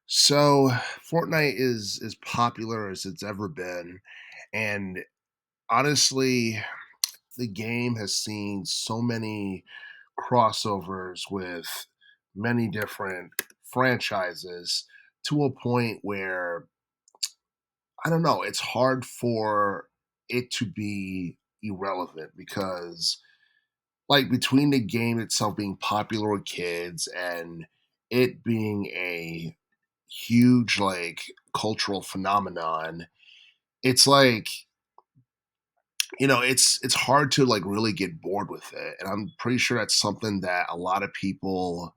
So Fortnite is as popular as it's ever been, and honestly, the game has seen so many crossovers with many different franchises to a point where I don't know, it's hard for it to be irrelevant because like between the game itself being popular with kids and it being a huge like cultural phenomenon, it's like it's hard to like really get bored with it, and I'm pretty sure that's something that a lot of people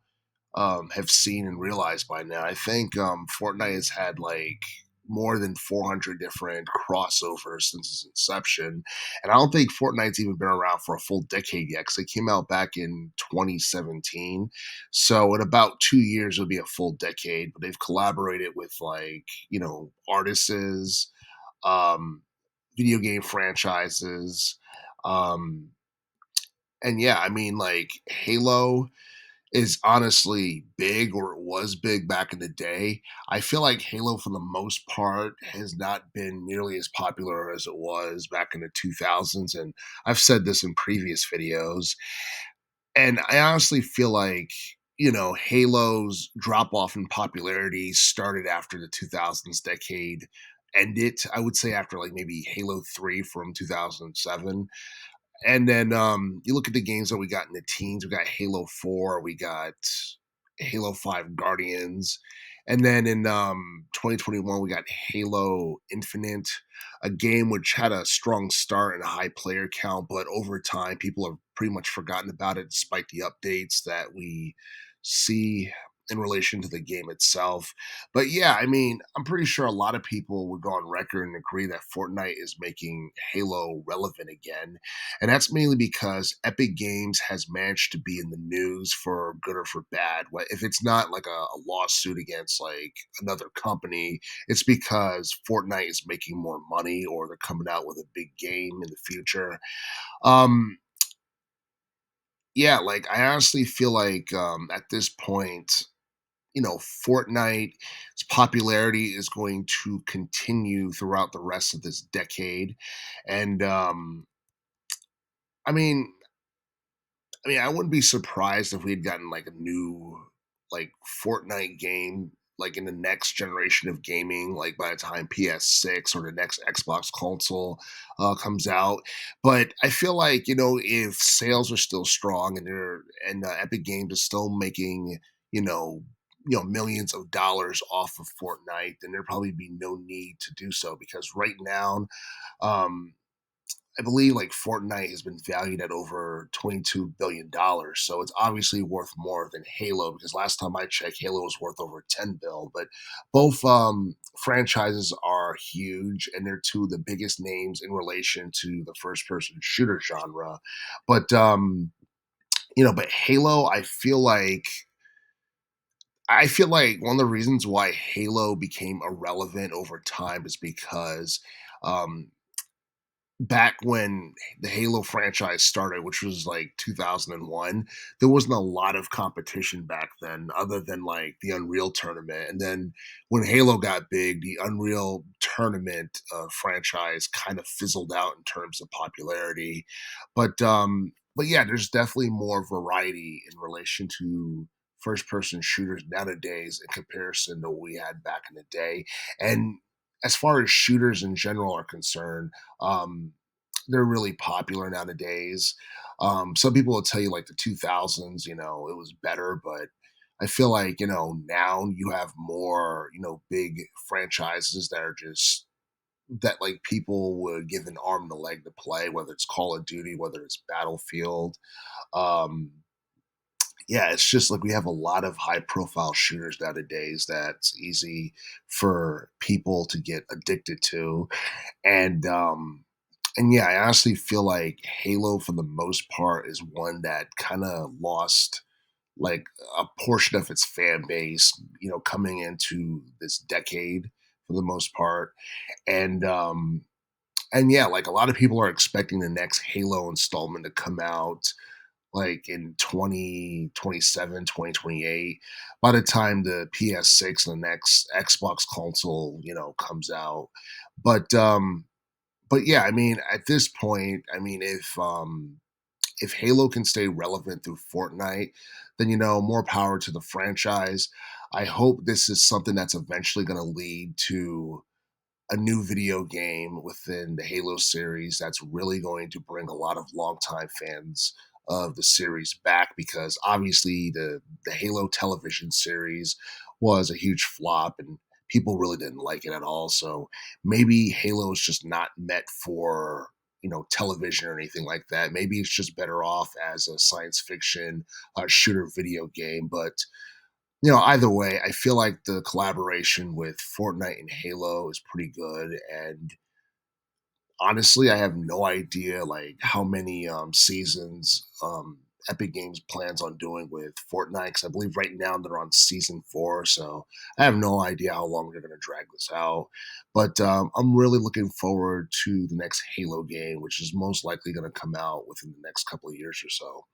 have seen and realized by now. I think Fortnite has had like more than 400 different crossovers since its inception. And I don't think Fortnite's even been around for a full decade yet because it came out back in 2017. So in about 2 years, it'll be a full decade. But they've collaborated with like, artists, um, video game franchises. Um, and yeah, I mean, like Halo is honestly big, or it was big back in the day. I feel like Halo, for the most part, has not been nearly as popular as it was back in the 2000s. And I've said this in previous videos. And I honestly feel like, Halo's drop off in popularity started after the 2000s decade ended. I would say after like maybe Halo 3 from 2007. And then you look at the games that we got in the teens. We got Halo 4, we got Halo 5 Guardians. And then in 2021, we got Halo Infinite, a game which had a strong start and a high player count, but over time, people have pretty much forgotten about it despite the updates that we see in relation to the game itself. But yeah, I mean, I'm pretty sure a lot of people would go on record and agree that Fortnite is making Halo relevant again, and that's mainly because Epic Games has managed to be in the news for good or for bad. If it's not like a lawsuit against like another company, it's because Fortnite is making more money or they're coming out with a big game in the future. Um, yeah, like I honestly feel like at this point, Fortnite's popularity is going to continue throughout the rest of this decade. And I mean, I wouldn't be surprised if we had gotten like a new like Fortnite game like in the next generation of gaming, like by the time PS6 or the next Xbox console comes out. But I feel like if sales are still strong and Epic Games is still making you know millions of dollars off of Fortnite, then there'd probably be no need to do so because right now. Um, I believe like Fortnite has been valued at over $22 billion. So it's obviously worth more than Halo because last time I checked, Halo was worth over 10 bill. But both franchises are huge and they're two of the biggest names in relation to the first person shooter genre. But but Halo, I feel like one of the reasons why Halo became irrelevant over time is because um back when the Halo franchise started, which was like 2001, there wasn't a lot of competition back then other than like the Unreal Tournament. And then when Halo got big, the Unreal Tournament franchise kind of fizzled out in terms of popularity. But yeah, there's definitely more variety in relation to first person shooters nowadays in comparison to what we had back in the day. And as far as shooters in general are concerned, um, they're really popular nowadays. Some people will tell you like the 2000s, it was better, but I feel like, now you have more, big franchises that are just that like people would give an arm and a leg to play, whether it's Call of Duty, whether it's Battlefield. Um, yeah, it's just like we have a lot of high profile shooters nowadays that's easy for people to get addicted to. And yeah, I honestly feel like Halo, for the most part, is one that kind of lost like a portion of its fan base, coming into this decade for the most part. And and yeah, like a lot of people are expecting the next Halo installment to come out like in 2027, 2028, by the time the PS6 and the next Xbox console, comes out. But but yeah, I mean, at this point, I mean, if Halo can stay relevant through Fortnite, then more power to the franchise. I hope this is something that's eventually going to lead to a new video game within the Halo series that's really going to bring a lot of longtime fans of the series back, because obviously the Halo television series was a huge flop and people really didn't like it at all. So maybe Halo is just not meant for television or anything like that. Maybe it's just better off as a science fiction shooter video game. But either way, I feel like the collaboration with Fortnite and Halo is pretty good. And honestly, I have no idea like how many seasons Epic Games plans on doing with Fortnite, because I believe right now they're on season 4. So I have no idea how long they're going to drag this out. But I'm really looking forward to the next Halo game, which is most likely going to come out within the next couple of years or so.